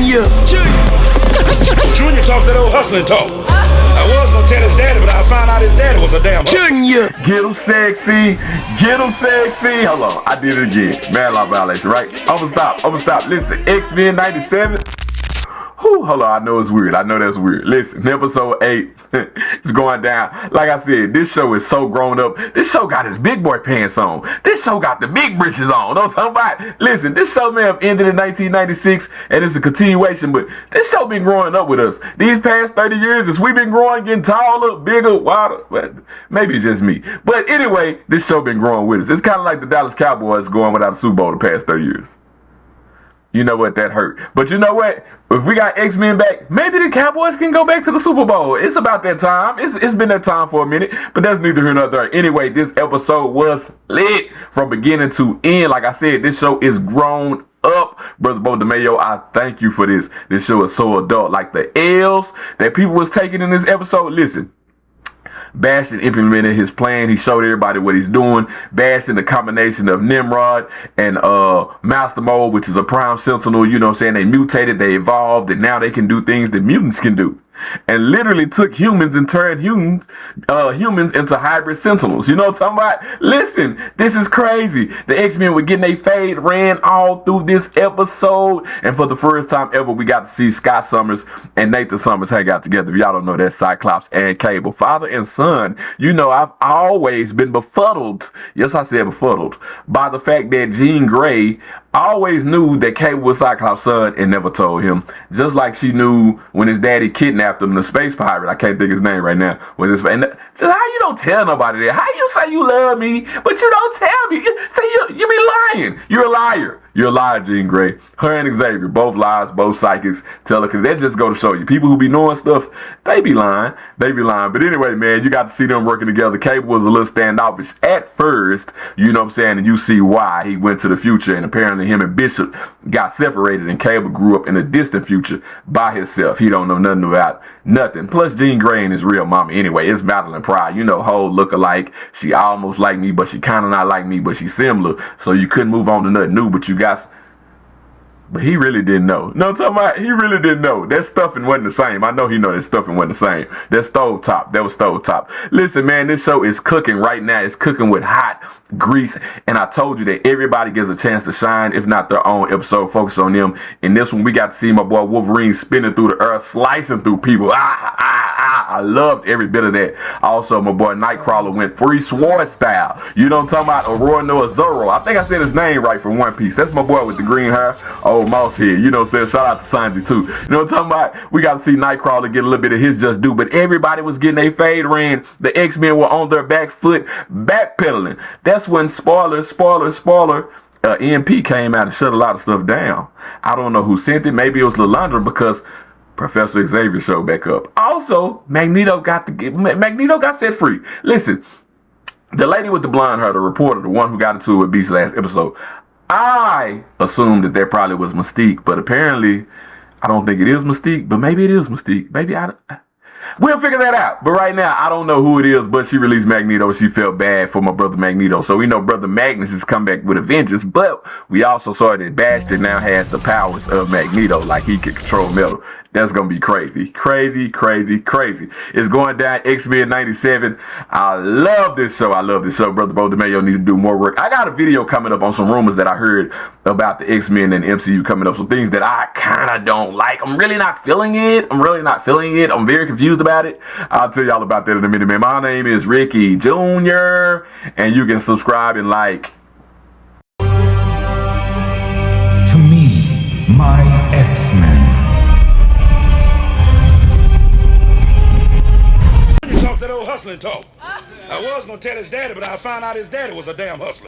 Junior talks that old hustling talk. I was gonna tell his daddy, but I found out his daddy was a damn hustler. Get him sexy, get him sexy. Hold on, I did it again. Mad law violation, right? I'ma stop. Listen, X-Men 97. Whew, hold on, I know it's weird. I know that's weird. Listen, episode 8 is going down. Like I said, this show is so grown up. This show got his big boy pants on. This show got the big britches on. Don't talk about. Listen, this show may have ended in 1996, and it's a continuation, but this show been growing up with us. These past 30 years, as we've been growing, getting taller, bigger, wider. Maybe it's just me. But anyway, this show been growing with us. It's kind of like the Dallas Cowboys going without a Super Bowl the past 30 years. You know what? That hurt. But you know what? If we got X-Men back, maybe the Cowboys can go back to the Super Bowl. It's about that time. It's been that time for a minute, but that's neither here nor there. Anyway, this episode was lit from beginning to end. Like I said, this show is grown up. Brother Bo DeMayo, I thank you for this. This show is so adult. Like the L's that people was taking in this episode. Listen. Bastion implemented his plan. He showed everybody what he's doing. Bastion, the combination of Nimrod and Master Mold, which is a prime sentinel, you know what I'm saying? They mutated, they evolved, and now they can do things that mutants can do. And literally took humans and turned humans into hybrid sentinels. You know what I'm talking about? Listen, this is crazy. The X-Men were getting their fade ran all through this episode. And for the first time ever, we got to see Scott Summers and Nathan Summers hang out together. If y'all don't know, that's Cyclops and Cable. Father and son. You know, I've always been befuddled. Yes, I said befuddled. By the fact that Jean Grey always knew that Cable was Cyclops' son and never told him. Just like she knew when his daddy kidnapped him, the space pirate. I can't think his name right now. Just how you don't tell nobody that? How you say you love me, but you don't tell me? Say you be lying. You're a liar. You're a liar, Jean Grey. Her and Xavier, both liars, both psychics. Tell her, because that just go to show you. People who be knowing stuff, they be lying. They be lying. But anyway, man, you got to see them working together. Cable was a little standoffish at first, you know what I'm saying? And you see why. He went to the future, and apparently him and Bishop got separated, and Cable grew up in a distant future by himself. He don't know nothing about nothing. Plus, Jean Grey and his real mama. Anyway, it's Madeline Pryor. You know, whole look-alike. She almost like me, but she kind of not like me, but she's similar. So you couldn't move on to nothing new, but you got. But he really didn't know. No, I'm talking about, he really didn't know. That stuffing wasn't the same. I know he know that stuffing wasn't the same. That stovetop. That was stovetop. Listen, man, this show is cooking right now. It's cooking with hot grease. And I told you that everybody gets a chance to shine, if not their own episode. Focus on them. In this one, we got to see my boy Wolverine spinning through the earth, slicing through people. I loved every bit of that. Also, my boy Nightcrawler went free sword style. You know what I'm talking about? Aurora Noah Zoro. I think I said his name right from One Piece. That's my boy with the green hair. Old mouse head. You know what I'm saying? Shout out to Sanji too. You know what I'm talking about? We got to see Nightcrawler get a little bit of his just due. But everybody was getting a fade ran. The X-Men were on their back foot, backpedaling. That's when spoiler, EMP came out and shut a lot of stuff down. I don't know who sent it. Maybe it was Lilandra, because Professor Xavier showed back up. Also, Magneto got set free. Listen, the lady with the blonde hair, the reporter, the one who got into it with Beast last episode, I assumed that probably was Mystique, but apparently I don't think it is Mystique, but maybe it is Mystique. Maybe we'll figure that out. But right now, I don't know who it is, but she released Magneto. She felt bad for my brother Magneto. So we know Brother Magnus has come back with a vengeance, but we also saw that Bastion now has the powers of Magneto, like he can control metal. That's going to be crazy. Crazy. It's going down, X-Men 97. I love this show. Brother Bo DeMayo needs to do more work. I got a video coming up on some rumors that I heard about the X-Men and MCU coming up. Some things that I kind of don't like. I'm really not feeling it. I'm very confused about it. I'll tell y'all about that in a minute, man. My name is Ricky Jr. And you can subscribe and like. To me, my X-Men. Talk that old hustling talk. I was gonna tell his daddy, but I found out his daddy was a damn hustler.